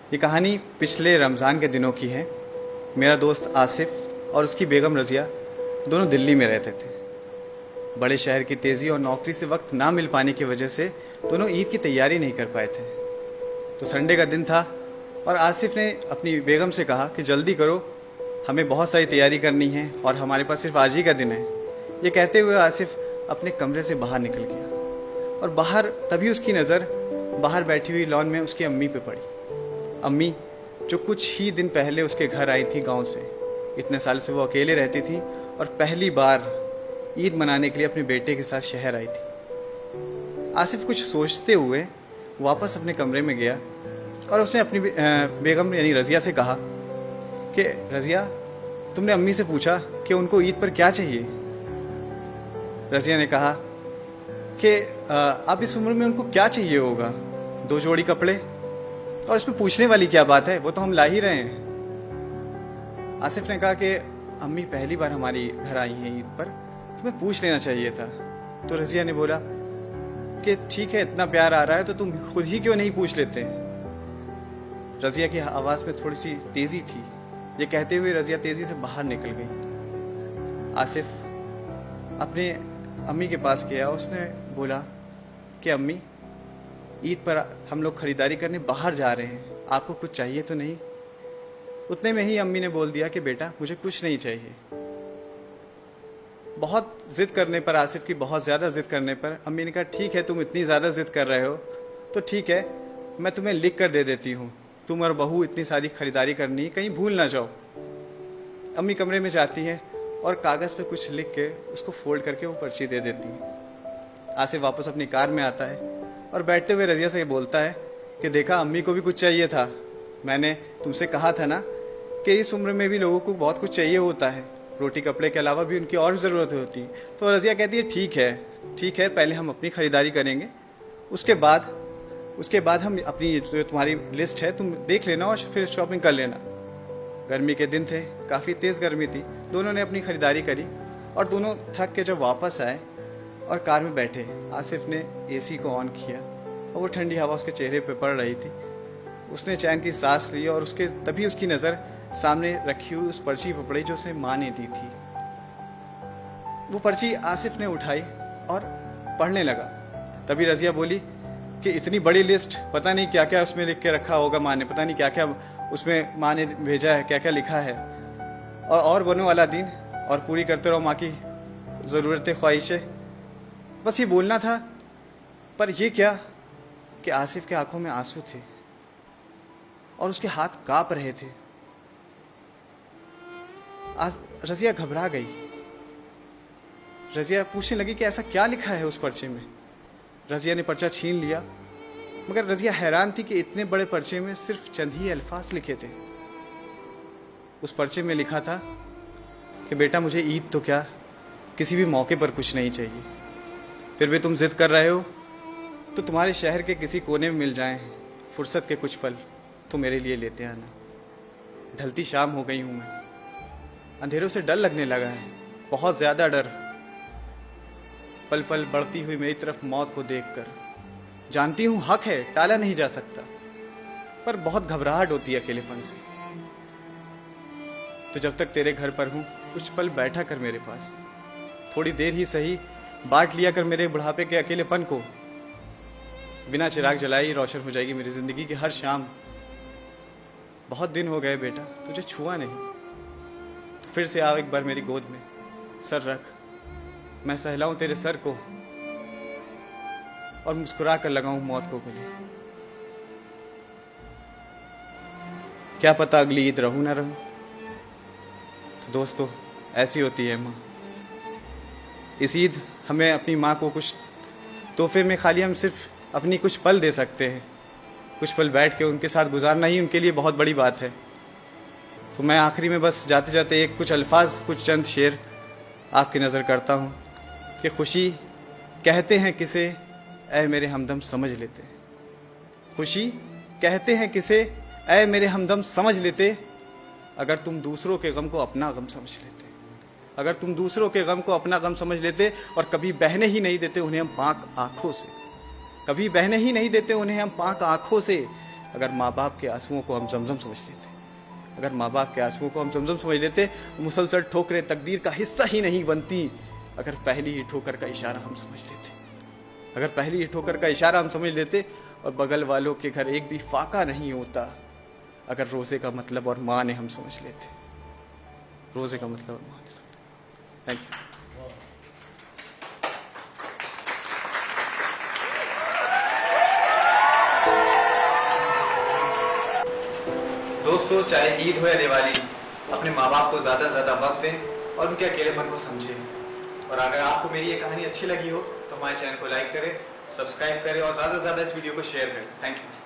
ये कहानी पिछले रमज़ान के दिनों की है। मेरा दोस्त आसिफ और उसकी बेगम रज़िया दोनों दिल्ली में रहते थे। बड़े शहर की तेज़ी और नौकरी से वक्त ना मिल पाने की वजह से दोनों ईद की तैयारी नहीं कर पाए थे। तो संडे का दिन था और आसिफ ने अपनी बेगम से कहा कि जल्दी करो, हमें बहुत सारी तैयारी करनी है और हमारे पास सिर्फ आज ही का दिन है। ये कहते हुए आसिफ अपने कमरे से बाहर निकल गया और बाहर तभी उसकी नज़र बाहर बैठी हुई लॉन में उसकी अम्मी पे पड़ी। अम्मी जो कुछ ही दिन पहले उसके घर आई थी गांव से। इतने साल से वो अकेले रहती थी और पहली बार ईद मनाने के लिए अपने बेटे के साथ शहर आई थी। आसिफ कुछ सोचते हुए वापस अपने कमरे में गया और उसने अपनी बेगम यानी रज़िया से कहा कि रज़िया, तुमने अम्मी से पूछा कि उनको ईद पर क्या चाहिए? रज़िया ने कहा कि अब इस उम्र में उनको क्या चाहिए होगा, 2 जोड़ी कपड़े, और इसमें पूछने वाली क्या बात है, वो तो हम ला ही रहे हैं। आसिफ ने कहा कि अम्मी पहली बार हमारी घर आई हैं ईद पर, तुम्हें पूछ लेना चाहिए था। तो रज़िया ने बोला कि ठीक है, इतना प्यार आ रहा है तो तुम खुद ही क्यों नहीं पूछ लेते? रज़िया की आवाज़ में थोड़ी सी तेज़ी थी। ये कहते हुए रज़िया तेज़ी से बाहर निकल गई। आसिफ अपने अम्मी के पास गया। उसने बोला कि अम्मी, ईद पर हम लोग खरीदारी करने बाहर जा रहे हैं, आपको कुछ चाहिए तो नहीं? उतने में ही अम्मी ने बोल दिया कि बेटा, मुझे कुछ नहीं चाहिए। बहुत ज़िद करने पर, आसिफ की बहुत ज़्यादा ज़िद करने पर अम्मी ने कहा ठीक है, तुम इतनी ज़्यादा ज़िद कर रहे हो तो ठीक है, मैं तुम्हें लिख कर दे देती हूँ। तुम और बहू इतनी सारी खरीदारी करनी है, कहीं भूल ना जाओ। अम्मी कमरे में जाती है और कागज़ पे कुछ लिख के उसको फोल्ड करके वो पर्ची दे देती है। आसिफ वापस अपनी कार में आता है और बैठते हुए रज़िया से बोलता है कि देखा, अम्मी को भी कुछ चाहिए था। मैंने तुमसे कहा था ना कि इस उम्र में भी लोगों को बहुत कुछ चाहिए होता है, रोटी कपड़े के अलावा भी उनकी और ज़रूरत होती है। तो रज़िया कहती है ठीक है, पहले हम अपनी ख़रीदारी करेंगे, उसके बाद हम अपनी जो तुम्हारी लिस्ट है तुम देख लेना और फिर शॉपिंग कर लेना। गर्मी के दिन थे, काफ़ी तेज़ गर्मी थी। दोनों ने अपनी ख़रीदारी करी और दोनों थक के जब वापस आए और कार में बैठे, आसिफ ने एसी को ऑन किया और वो ठंडी हवा उसके चेहरे पे पड़ रही थी। उसने चैन की सांस ली और तभी उसकी नज़र सामने रखी हुई उस पर्ची पर पड़ी जो उसे माँ ने दी थी। वो पर्ची आसिफ ने उठाई और पढ़ने लगा। तभी रज़िया बोली कि इतनी बड़ी लिस्ट, पता नहीं क्या क्या उसमें लिख के रखा होगा माँ ने, पता नहीं क्या क्या उसमें माँ ने भेजा है, क्या क्या लिखा है। और बनो वाला दिन, और पूरी करते रहो माँ की ज़रूरतें, ख्वाहिशें। बस ये बोलना था, पर ये क्या कि आसिफ के आंखों में आंसू थे और उसके हाथ कांप रहे थे। रज़िया घबरा गई। रज़िया पूछने लगी कि ऐसा क्या लिखा है उस पर्चे में। रज़िया ने पर्चा छीन लिया, मगर रज़िया हैरान थी कि इतने बड़े पर्चे में सिर्फ चंद ही अल्फाज लिखे थे। उस पर्चे में लिखा था कि बेटा, मुझे ईद तो क्या, किसी भी मौके पर कुछ नहीं चाहिए। फिर भी तुम जिद कर रहे हो तो तुम्हारे शहर के किसी कोने में मिल जाएं फुर्सत के कुछ पल, तो मेरे लिए लेते आना। ढलती शाम हो गई हूँ मैं, अंधेरों से डर लगने लगा है, बहुत ज़्यादा डर। पल पल बढ़ती हुई मेरी तरफ मौत को देखकर। जानती हूँ हक है, टाला नहीं जा सकता, पर बहुत घबराहट होती है अकेलेपन से। तो जब तक तेरे घर पर हूँ, कुछ पल बैठा कर मेरे पास, थोड़ी देर ही सही बांट लिया कर मेरे बुढ़ापे के अकेलेपन को। बिना चिराग जलाए ही रोशन हो जाएगी मेरी ज़िंदगी की हर शाम। बहुत दिन हो गए बेटा, तुझे छुआ नहीं, तो फिर से आओ एक बार मेरी गोद में, सर रख, मैं सहलाऊं तेरे सर को और मुस्कुरा कर लगाऊं मौत को गले। क्या पता अगली ईद रहूं ना रहूं। तो दोस्तों, ऐसी होती है माँ। इस ईद हमें अपनी माँ को कुछ तोहफे में खाली हम सिर्फ अपनी कुछ पल दे सकते हैं। कुछ पल बैठ के उनके साथ गुजारना ही उनके लिए बहुत बड़ी बात है। तो मैं आखिरी में बस जाते जाते एक कुछ अल्फाज, कुछ चंद शेर आपकी नज़र करता हूँ कि खुशी कहते हैं किसे, ऐ मेरे हमदम समझ लेते। खुशी कहते हैं किसे, ऐ मेरे हमदम समझ लेते, अगर तुम दूसरों के गम को अपना गम समझ लेते। अगर तुम दूसरों के गम को अपना गम समझ लेते और कभी बहने ही नहीं देते उन्हें हम पाक आँखों से, कभी बहने ही नहीं देते उन्हें हम पाक आँखों से, अगर माँ बाप के आंसुओं को हम जमजम समझ लेते, अगर माँ बाप के आंसुओं को हम जमजम समझ लेते, मुसलसल ठोकरें तकदीर का हिस्सा ही नहीं बनती। अगर पहली ही ठोकर का इशारा हम समझ लेते, अगर पहली ही ठोकर का इशारा हम समझ लेते, और बगल वालों के घर एक भी फाका नहीं होता। अगर रोज़े का मतलब और माने हम समझ लेते, रोज़े का मतलब और माने समझ। Thank you. दोस्तों, चाहे ईद हो या दिवाली, अपने माँ बाप को ज़्यादा से ज़्यादा वक्त दें और उनके अकेलेपन को समझें। और अगर आपको मेरी ये कहानी अच्छी लगी हो तो हमारे चैनल को लाइक करें, सब्सक्राइब करें और ज़्यादा से ज़्यादा इस वीडियो को शेयर करें। Thank you.